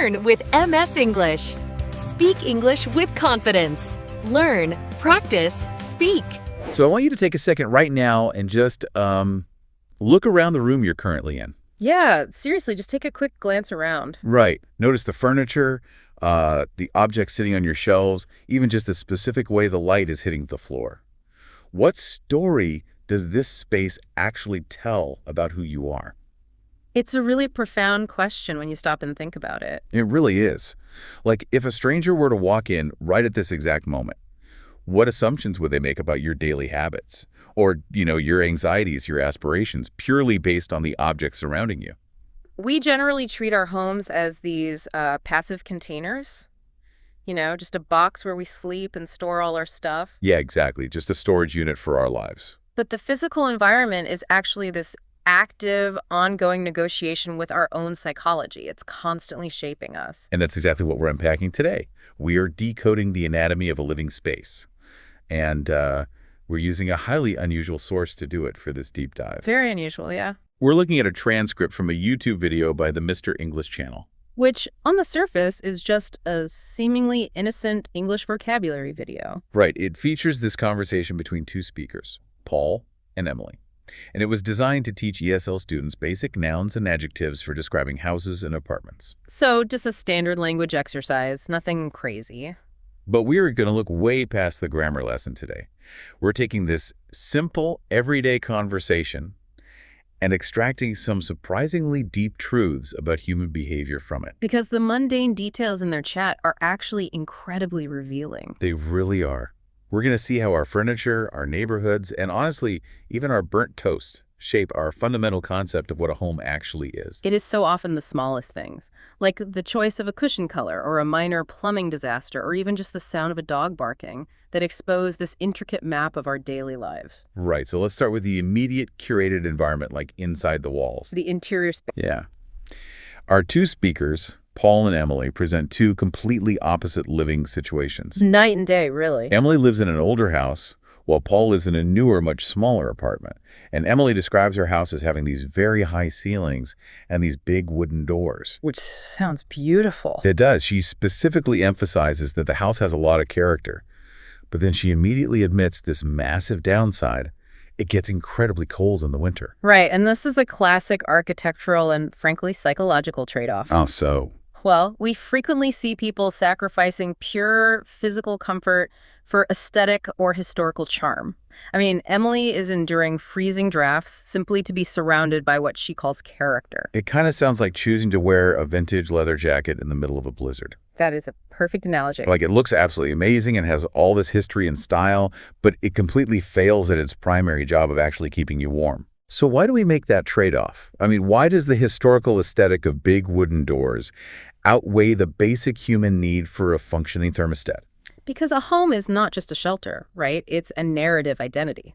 Learn with MS English. Speak English with confidence. Learn, practice, speak. So I want you to take a second right now and just look around the room you're currently in. Yeah, seriously, just take a quick glance around. Right. Notice the furniture, the objects sitting on your shelves, even just the specific way the light is hitting the floor. What story does this space actually tell about who you are? It's a really profound question when you stop and think about it. It really is. Like, if a stranger were to walk in right at this exact moment, what assumptions would they make about your daily habits? Or, your anxieties, your aspirations, purely based on the objects surrounding you? We generally treat our homes as these passive containers. Just a box where we sleep and store all our stuff. Yeah, exactly. Just a storage unit for our lives. But the physical environment is actually this active, ongoing negotiation with our own psychology. It's constantly shaping us. And that's exactly what we're unpacking today. We are decoding the anatomy of a living space. And we're using a highly unusual source to do it for this deep dive. Very unusual, yeah. We're looking at a transcript from a YouTube video by the Mr. English channel. Which, on the surface, is just a seemingly innocent English vocabulary video. Right. It features this conversation between two speakers, Paul and Emily. And it was designed to teach ESL students basic nouns and adjectives for describing houses and apartments. So, just a standard language exercise, nothing crazy. But we're going to look way past the grammar lesson today. We're taking this simple, everyday conversation and extracting some surprisingly deep truths about human behavior from it. Because the mundane details in their chat are actually incredibly revealing. They really are. We're going to see how our furniture, our neighborhoods, and honestly, even our burnt toast shape our fundamental concept of what a home actually is. It is so often the smallest things, like the choice of a cushion color or a minor plumbing disaster or even just the sound of a dog barking, that expose this intricate map of our daily lives. Right, so let's start with the immediate curated environment, like inside the walls. The interior space. Yeah. Our two speakers, Paul and Emily, present two completely opposite living situations. Night and day, really. Emily lives in an older house, while Paul lives in a newer, much smaller apartment. And Emily describes her house as having these very high ceilings and these big wooden doors. Which sounds beautiful. It does. She specifically emphasizes that the house has a lot of character. But then she immediately admits this massive downside. It gets incredibly cold in the winter. Right, and this is a classic architectural and, frankly, psychological trade-off. Oh, so? Well, we frequently see people sacrificing pure physical comfort for aesthetic or historical charm. I mean, Emily is enduring freezing drafts simply to be surrounded by what she calls character. It kind of sounds like choosing to wear a vintage leather jacket in the middle of a blizzard. That is a perfect analogy. Like, it looks absolutely amazing and has all this history and style, but it completely fails at its primary job of actually keeping you warm. So why do we make that trade-off? I mean, why does the historical aesthetic of big wooden doors outweigh the basic human need for a functioning thermostat? Because a home is not just a shelter, right? It's a narrative identity.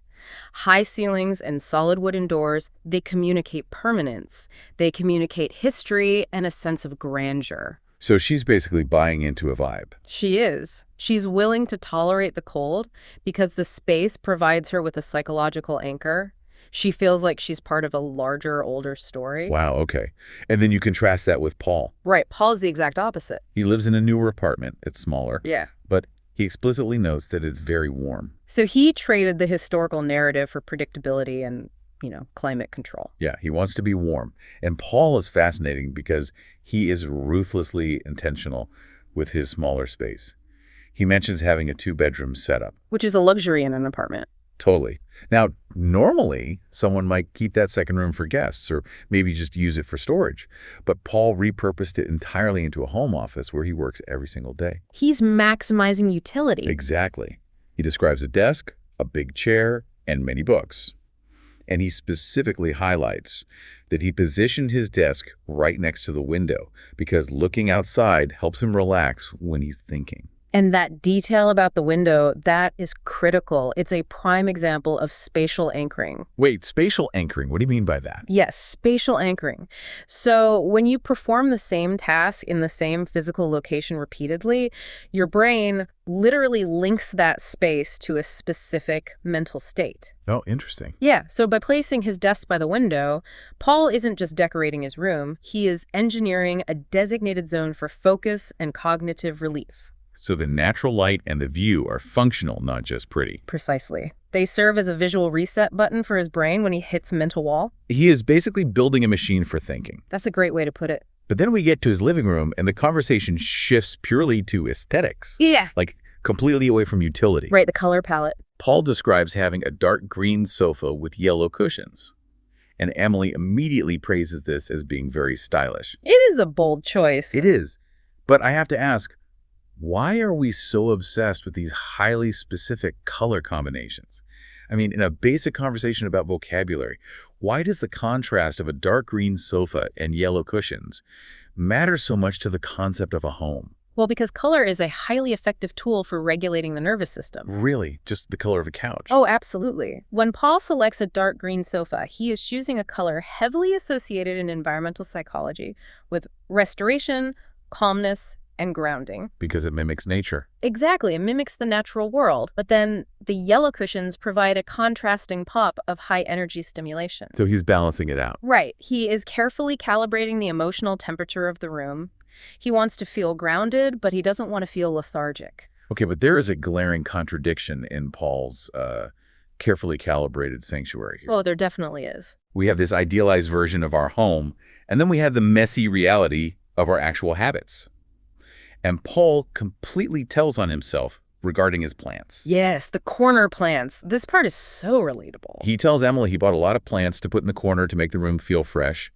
High ceilings and solid wooden doors, they communicate permanence. They communicate history and a sense of grandeur. So she's basically buying into a vibe. She is. She's willing to tolerate the cold because the space provides her with a psychological anchor. She feels like she's part of a larger, older story. Wow, okay. And then you contrast that with Paul. Right, Paul's the exact opposite. He lives in a newer apartment. It's smaller. Yeah. But he explicitly notes that it's very warm. So he traded the historical narrative for predictability and, climate control. Yeah, he wants to be warm. And Paul is fascinating because he is ruthlessly intentional with his smaller space. He mentions having a two-bedroom setup. Which is a luxury in an apartment. Totally. Now, normally, someone might keep that second room for guests or maybe just use it for storage. But Paul repurposed it entirely into a home office where he works every single day. He's maximizing utility. Exactly. He describes a desk, a big chair, and many books. And he specifically highlights that he positioned his desk right next to the window because looking outside helps him relax when he's thinking. And that detail about the window, that is critical. It's a prime example of spatial anchoring. Wait, spatial anchoring, what do you mean by that? Yes, spatial anchoring. So when you perform the same task in the same physical location repeatedly, your brain literally links that space to a specific mental state. Oh, interesting. Yeah, so by placing his desk by the window, Paul isn't just decorating his room, he is engineering a designated zone for focus and cognitive relief. So the natural light and the view are functional, not just pretty. Precisely. They serve as a visual reset button for his brain when he hits a mental wall. He is basically building a machine for thinking. That's a great way to put it. But then we get to his living room and the conversation shifts purely to aesthetics. Yeah. Like completely away from utility. Right, the color palette. Paul describes having a dark green sofa with yellow cushions. And Emily immediately praises this as being very stylish. It is a bold choice. It is. But I have to ask, why are we so obsessed with these highly specific color combinations? I mean, in a basic conversation about vocabulary, why does the contrast of a dark green sofa and yellow cushions matter so much to the concept of a home? Well, because color is a highly effective tool for regulating the nervous system. Really? Just the color of a couch? Oh, absolutely. When Paul selects a dark green sofa, he is choosing a color heavily associated in environmental psychology with restoration, calmness, and grounding. Because it mimics nature. Exactly, it mimics the natural world, but then the yellow cushions provide a contrasting pop of high-energy stimulation. So he's balancing it out. Right, he is carefully calibrating the emotional temperature of the room. He wants to feel grounded, but he doesn't want to feel lethargic. Okay, but there is a glaring contradiction in Paul's carefully calibrated sanctuary here. Oh, there definitely is. We have this idealized version of our home, and then we have the messy reality of our actual habits. And Paul completely tells on himself regarding his plants. Yes, the corner plants. This part is so relatable. He tells Emily he bought a lot of plants to put in the corner to make the room feel fresh.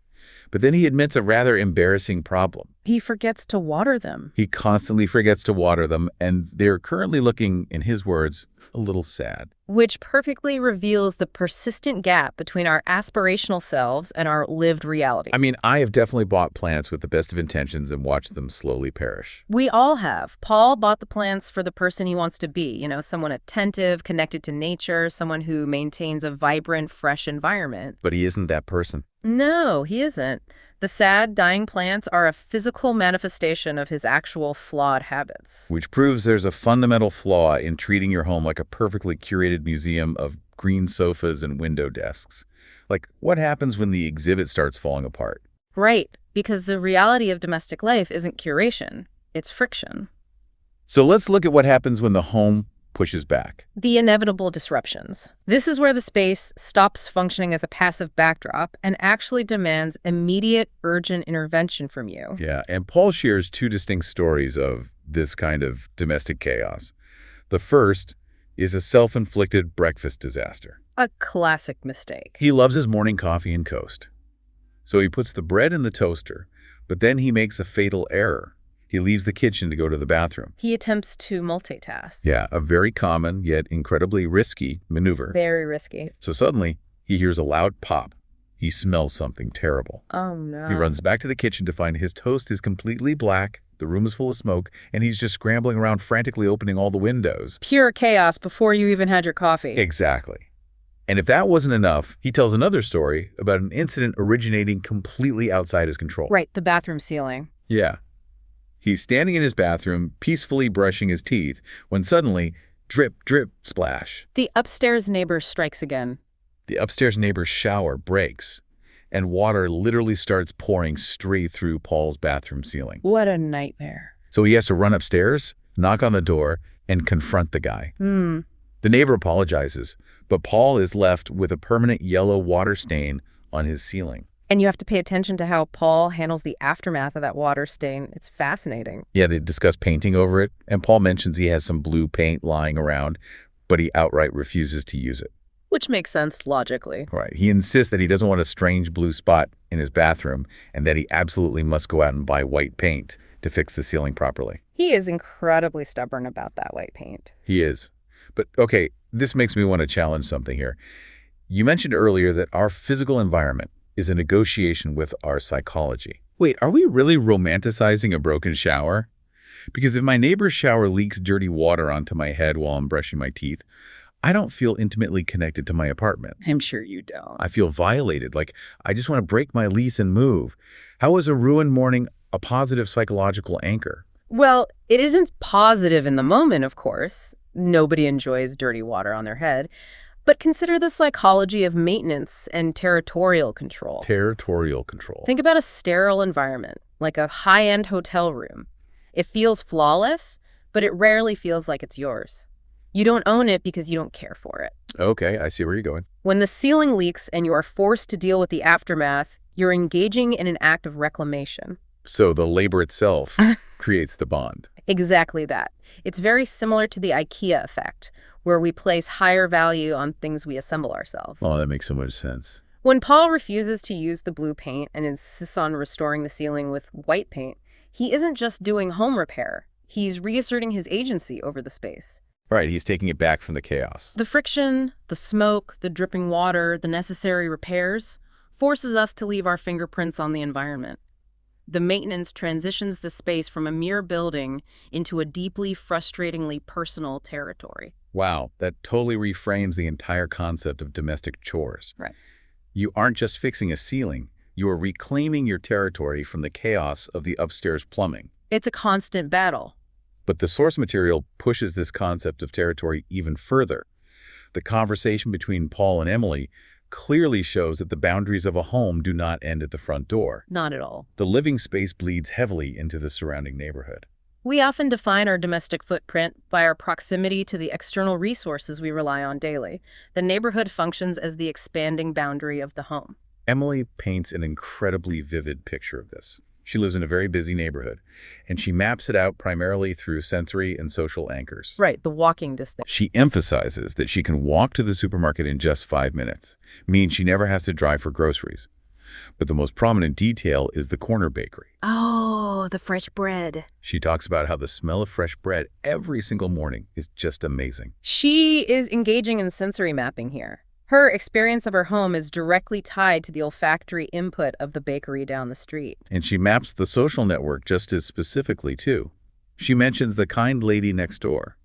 But then he admits a rather embarrassing problem. He forgets to water them. He constantly forgets to water them, and they're currently looking, in his words, a little sad. Which perfectly reveals the persistent gap between our aspirational selves and our lived reality. I mean, I have definitely bought plants with the best of intentions and watched them slowly perish. We all have. Paul bought the plants for the person he wants to be, someone attentive, connected to nature, someone who maintains a vibrant, fresh environment. But he isn't that person. No, he isn't. The sad, dying plants are a physical manifestation of his actual flawed habits. Which proves there's a fundamental flaw in treating your home like a perfectly curated museum of green sofas and window desks. Like, what happens when the exhibit starts falling apart? Right, because the reality of domestic life isn't curation, it's friction. So let's look at what happens when the home pushes back. The inevitable disruptions. This is where the space stops functioning as a passive backdrop and actually demands immediate, urgent intervention from you. Yeah, and Paul shares two distinct stories of this kind of domestic chaos. The first is a self-inflicted breakfast disaster. A classic mistake. He loves his morning coffee and toast. So he puts the bread in the toaster, but then he makes a fatal error. He leaves the kitchen to go to the bathroom. He attempts to multitask. Yeah, a very common yet incredibly risky maneuver. Very risky. So suddenly, he hears a loud pop. He smells something terrible. Oh, no. He runs back to the kitchen to find his toast is completely black, the room is full of smoke, and he's just scrambling around frantically opening all the windows. Pure chaos before you even had your coffee. Exactly. And if that wasn't enough, he tells another story about an incident originating completely outside his control. Right, the bathroom ceiling. Yeah. He's standing in his bathroom, peacefully brushing his teeth, when suddenly, drip, drip, splash. The upstairs neighbor strikes again. The upstairs neighbor's shower breaks, and water literally starts pouring straight through Paul's bathroom ceiling. What a nightmare. So he has to run upstairs, knock on the door, and confront the guy. The neighbor apologizes, but Paul is left with a permanent yellow water stain on his ceiling. And you have to pay attention to how Paul handles the aftermath of that water stain. It's fascinating. Yeah, they discuss painting over it, and Paul mentions he has some blue paint lying around, but he outright refuses to use it. Which makes sense logically. Right. He insists that he doesn't want a strange blue spot in his bathroom and that he absolutely must go out and buy white paint to fix the ceiling properly. He is incredibly stubborn about that white paint. He is. But, okay, this makes me want to challenge something here. You mentioned earlier that our physical environment is a negotiation with our psychology. Wait, are we really romanticizing a broken shower? Because if my neighbor's shower leaks dirty water onto my head while I'm brushing my teeth, I don't feel intimately connected to my apartment. I'm sure you don't. I feel violated, like I just want to break my lease and move. How is a ruined morning a positive psychological anchor? Well, it isn't positive in the moment, of course. Nobody enjoys dirty water on their head. But consider the psychology of maintenance and territorial control. Territorial control. Think about a sterile environment, like a high-end hotel room. It feels flawless, but it rarely feels like it's yours. You don't own it because you don't care for it. Okay, I see where you're going. When the ceiling leaks and you are forced to deal with the aftermath, you're engaging in an act of reclamation. So the labor itself creates the bond. Exactly that. It's very similar to the IKEA effect, where we place higher value on things we assemble ourselves. Oh, that makes so much sense. When Paul refuses to use the blue paint and insists on restoring the ceiling with white paint, he isn't just doing home repair. He's reasserting his agency over the space. Right, he's taking it back from the chaos. The friction, the smoke, the dripping water, the necessary repairs forces us to leave our fingerprints on the environment. The maintenance transitions the space from a mere building into a deeply, frustratingly personal territory. Wow, that totally reframes the entire concept of domestic chores. Right. You aren't just fixing a ceiling, you are reclaiming your territory from the chaos of the upstairs plumbing. It's a constant battle. But the source material pushes this concept of territory even further. The conversation between Paul and Emily clearly shows that the boundaries of a home do not end at the front door. Not at all. The living space bleeds heavily into the surrounding neighborhood. We often define our domestic footprint by our proximity to the external resources we rely on daily. The neighborhood functions as the expanding boundary of the home. Emily paints an incredibly vivid picture of this. She lives in a very busy neighborhood, and she maps it out primarily through sensory and social anchors. Right, the walking distance. She emphasizes that she can walk to the supermarket in just 5 minutes, meaning she never has to drive for groceries. But the most prominent detail is the corner bakery. Oh, the fresh bread. She talks about how the smell of fresh bread every single morning is just amazing. She is engaging in sensory mapping here. Her experience of her home is directly tied to the olfactory input of the bakery down the street. And she maps the social network just as specifically, too. She mentions the kind lady next door.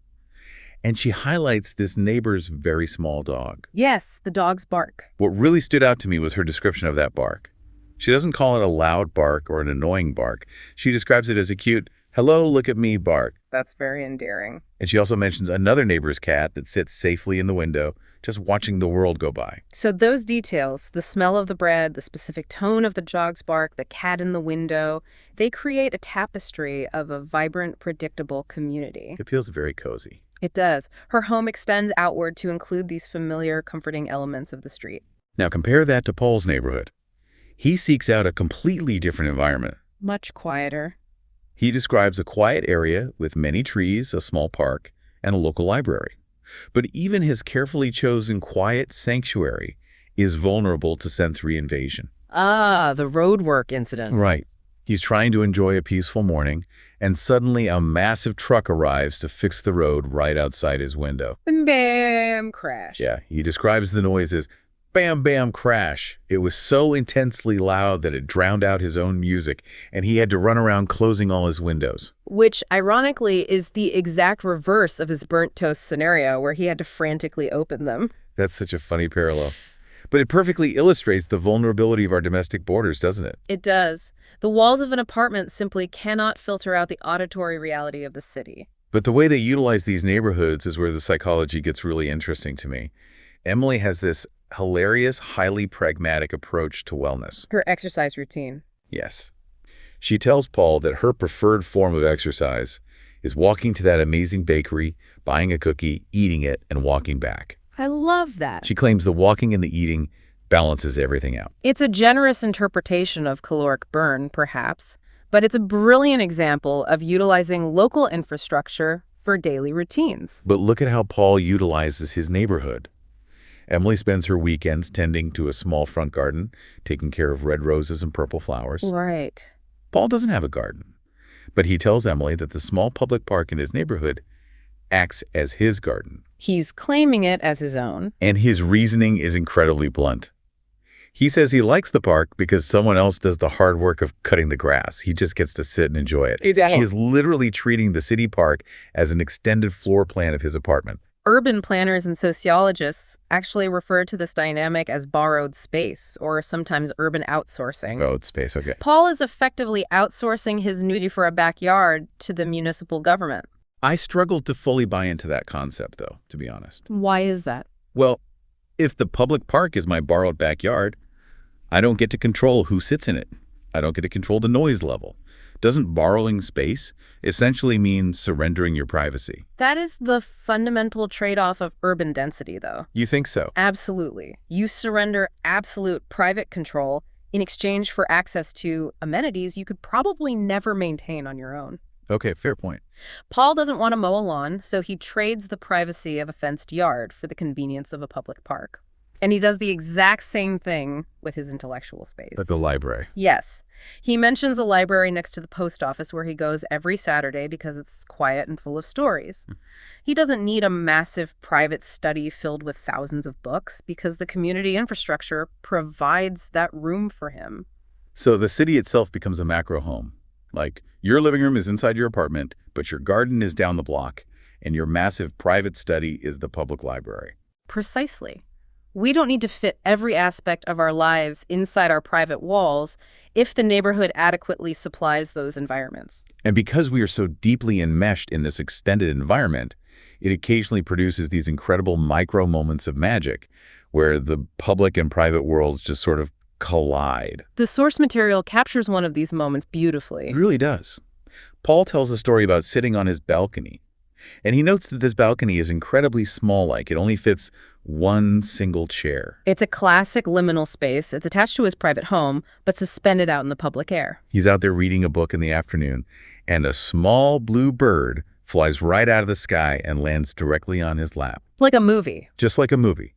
And she highlights this neighbor's very small dog. Yes, the dog's bark. What really stood out to me was her description of that bark. She doesn't call it a loud bark or an annoying bark. She describes it as a cute, hello, look at me bark. That's very endearing. And she also mentions another neighbor's cat that sits safely in the window, just watching the world go by. So those details, the smell of the bread, the specific tone of the dog's bark, the cat in the window, they create a tapestry of a vibrant, predictable community. It feels very cozy. It does. Her home extends outward to include these familiar, comforting elements of the street. Now compare that to Paul's neighborhood. He seeks out a completely different environment. Much quieter. He describes a quiet area with many trees, a small park, and a local library. But even his carefully chosen quiet sanctuary is vulnerable to sensory invasion. Ah, the roadwork incident. Right. He's trying to enjoy a peaceful morning, and suddenly a massive truck arrives to fix the road right outside his window. Bam, crash. Yeah, he describes the noise as bam, bam, crash. It was so intensely loud that it drowned out his own music, and he had to run around closing all his windows. Which, ironically, is the exact reverse of his burnt toast scenario, where he had to frantically open them. That's such a funny parallel. But it perfectly illustrates the vulnerability of our domestic borders, doesn't it? It does. The walls of an apartment simply cannot filter out the auditory reality of the city. But the way they utilize these neighborhoods is where the psychology gets really interesting to me. Emily has this hilarious, highly pragmatic approach to wellness. Her exercise routine. Yes. She tells Paul that her preferred form of exercise is walking to that amazing bakery, buying a cookie, eating it, and walking back. I love that. She claims the walking and the eating balances everything out. It's a generous interpretation of caloric burn, perhaps, but it's a brilliant example of utilizing local infrastructure for daily routines. But look at how Paul utilizes his neighborhood. Emily spends her weekends tending to a small front garden, taking care of red roses and purple flowers. Right. Paul doesn't have a garden, but he tells Emily that the small public park in his neighborhood acts as his garden. He's claiming it as his own. And his reasoning is incredibly blunt. He says he likes the park because someone else does the hard work of cutting the grass. He just gets to sit and enjoy it. Exactly. He is literally treating the city park as an extended floor plan of his apartment. Urban planners and sociologists actually refer to this dynamic as borrowed space, or sometimes urban outsourcing. Oh, it's space, okay. Paul is effectively outsourcing his need for a backyard to the municipal government. I struggled to fully buy into that concept, though, to be honest. Why is that? Well, if the public park is my borrowed backyard, I don't get to control who sits in it. I don't get to control the noise level. Doesn't borrowing space essentially mean surrendering your privacy? That is the fundamental trade-off of urban density, though. You think so? Absolutely. You surrender absolute private control in exchange for access to amenities you could probably never maintain on your own. Okay, fair point. Paul doesn't want to mow a lawn, so he trades the privacy of a fenced yard for the convenience of a public park. And he does the exact same thing with his intellectual space. At the library. Yes. He mentions a library next to the post office where he goes every Saturday because it's quiet and full of stories. He doesn't need a massive private study filled with thousands of books because the community infrastructure provides that room for him. So the city itself becomes a macro home. Like, your living room is inside your apartment, but your garden is down the block, and your massive private study is the public library. Precisely. We don't need to fit every aspect of our lives inside our private walls if the neighborhood adequately supplies those environments. And because we are so deeply enmeshed in this extended environment, it occasionally produces these incredible micro moments of magic where the public and private worlds just sort of collide. The source material captures one of these moments beautifully. It really does. Paul tells a story about sitting on his balcony. And he notes that this balcony is incredibly small, like it only fits one single chair. It's a classic liminal space. It's attached to his private home, but suspended out in the public air. He's out there reading a book in the afternoon, and a small blue bird flies right out of the sky and lands directly on his lap. Like a movie. Just like a movie.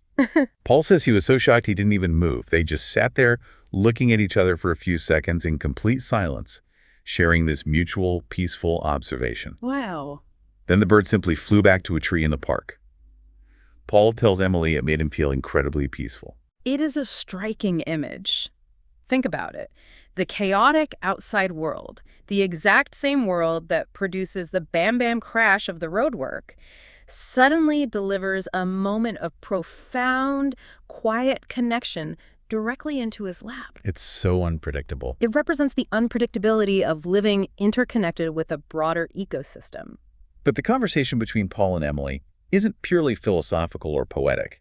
Paul says he was so shocked he didn't even move. They just sat there looking at each other for a few seconds in complete silence, sharing this mutual, peaceful observation. Wow. Then the bird simply flew back to a tree in the park. Paul tells Emily it made him feel incredibly peaceful. It is a striking image. Think about it. The chaotic outside world, the exact same world that produces the bam-bam crash of the roadwork, suddenly delivers a moment of profound, quiet connection directly into his lap. It's so unpredictable. It represents the unpredictability of living interconnected with a broader ecosystem. But the conversation between Paul and Emily isn't purely philosophical or poetic.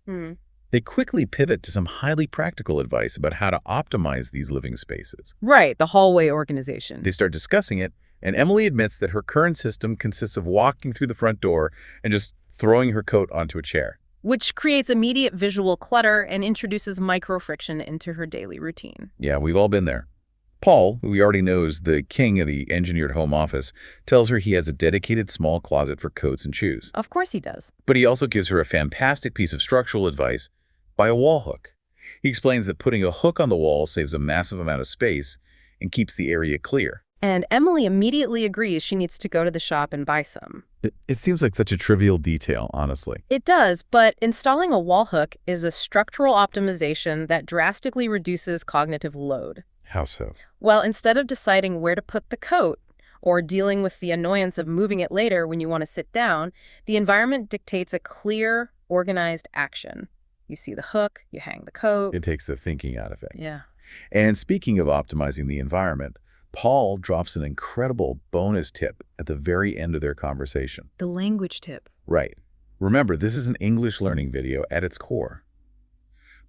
They quickly pivot to some highly practical advice about how to optimize these living spaces. Right, the hallway organization. They start discussing it, and Emily admits that her current system consists of walking through the front door and just throwing her coat onto a chair. Which creates immediate visual clutter and introduces micro-friction into her daily routine. Yeah, we've all been there. Paul, who we already know is the king of the engineered home office, tells her he has a dedicated small closet for coats and shoes. Of course he does. But he also gives her a fantastic piece of structural advice: buy a wall hook. He explains that putting a hook on the wall saves a massive amount of space and keeps the area clear. And Emily immediately agrees she needs to go to the shop and buy some. It seems like such a trivial detail, honestly. It does, but installing a wall hook is a structural optimization that drastically reduces cognitive load. How so? Well, instead of deciding where to put the coat or dealing with the annoyance of moving it later when you want to sit down, the environment dictates a clear, organized action. You see the hook, you hang the coat. It takes the thinking out of it. Yeah. And speaking of optimizing the environment, Paul drops an incredible bonus tip at the very end of their conversation. The language tip. Right. Remember, this is an English learning video at its core.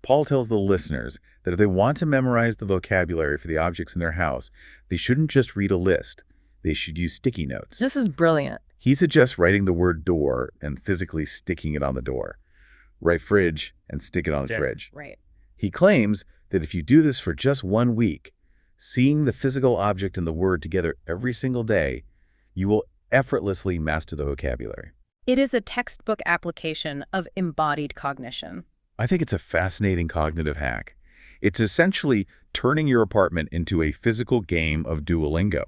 Paul tells the listeners that if they want to memorize the vocabulary for the objects in their house, they shouldn't just read a list. They should use sticky notes. This is brilliant. He suggests writing the word door and physically sticking it on the door. Write fridge and stick it on the fridge. Right. He claims that if you do this for just 1 week, seeing the physical object and the word together every single day, you will effortlessly master the vocabulary. It is a textbook application of embodied cognition. I think it's a fascinating cognitive hack. It's essentially turning your apartment into a physical game of Duolingo.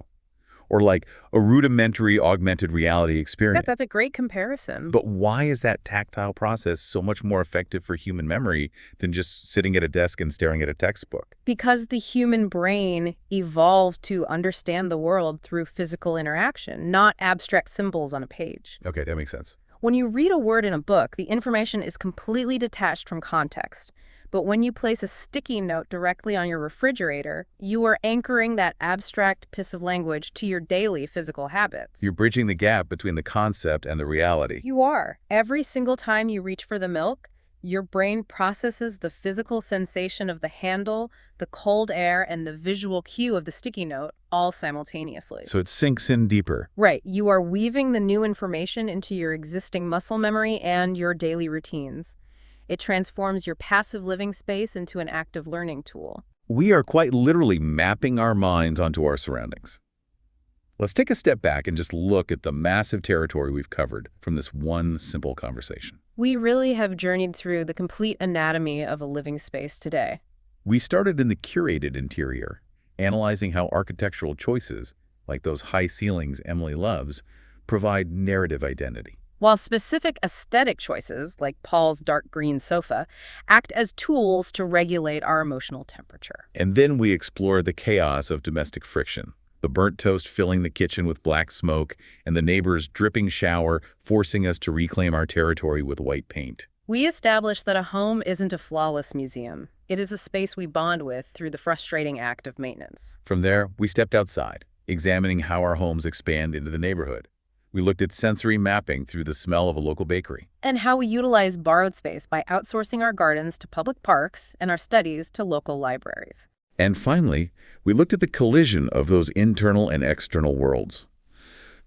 or like a rudimentary augmented reality experience. That's a great comparison. But why is that tactile process so much more effective for human memory than just sitting at a desk and staring at a textbook? Because the human brain evolved to understand the world through physical interaction, not abstract symbols on a page. Okay, that makes sense. When you read a word in a book, the information is completely detached from context. But when you place a sticky note directly on your refrigerator, you are anchoring that abstract piece of language to your daily physical habits. You're bridging the gap between the concept and the reality. You are. Every single time you reach for the milk, your brain processes the physical sensation of the handle, the cold air, and the visual cue of the sticky note all simultaneously. So it sinks in deeper. Right. You are weaving the new information into your existing muscle memory and your daily routines. It transforms your passive living space into an active learning tool. We are quite literally mapping our minds onto our surroundings. Let's take a step back and just look at the massive territory we've covered from this one simple conversation. We really have journeyed through the complete anatomy of a living space today. We started in the curated interior, analyzing how architectural choices, like those high ceilings Emily loves, provide narrative identity. While specific aesthetic choices, like Paul's dark green sofa, act as tools to regulate our emotional temperature. And then we explored the chaos of domestic friction, the burnt toast filling the kitchen with black smoke, and the neighbor's dripping shower forcing us to reclaim our territory with white paint. We established that a home isn't a flawless museum. It is a space we bond with through the frustrating act of maintenance. From there, we stepped outside, examining how our homes expand into the neighborhood. We looked at sensory mapping through the smell of a local bakery. And how we utilize borrowed space by outsourcing our gardens to public parks and our studies to local libraries. And finally, we looked at the collision of those internal and external worlds.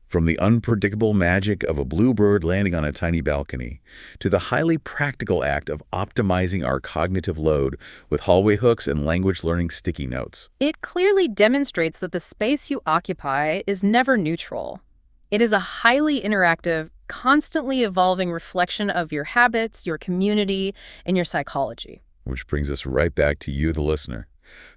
From the unpredictable magic of a bluebird landing on a tiny balcony to the highly practical act of optimizing our cognitive load with hallway hooks and language learning sticky notes. It clearly demonstrates that the space you occupy is never neutral. It is a highly interactive, constantly evolving reflection of your habits, your community, and your psychology. Which brings us right back to you, the listener.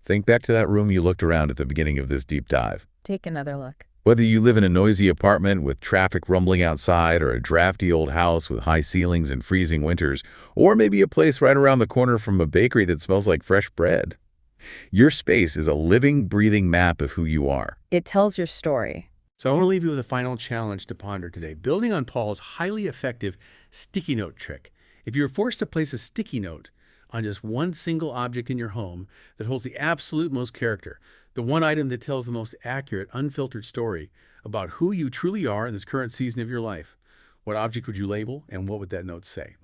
Think back to that room you looked around at the beginning of this deep dive. Take another look. Whether you live in a noisy apartment with traffic rumbling outside, or a drafty old house with high ceilings and freezing winters, or maybe a place right around the corner from a bakery that smells like fresh bread, your space is a living, breathing map of who you are. It tells your story. So I want to leave you with a final challenge to ponder today, building on Paul's highly effective sticky note trick. If you're forced to place a sticky note on just one single object in your home that holds the absolute most character, the one item that tells the most accurate, unfiltered story about who you truly are in this current season of your life, what object would you label and what would that note say?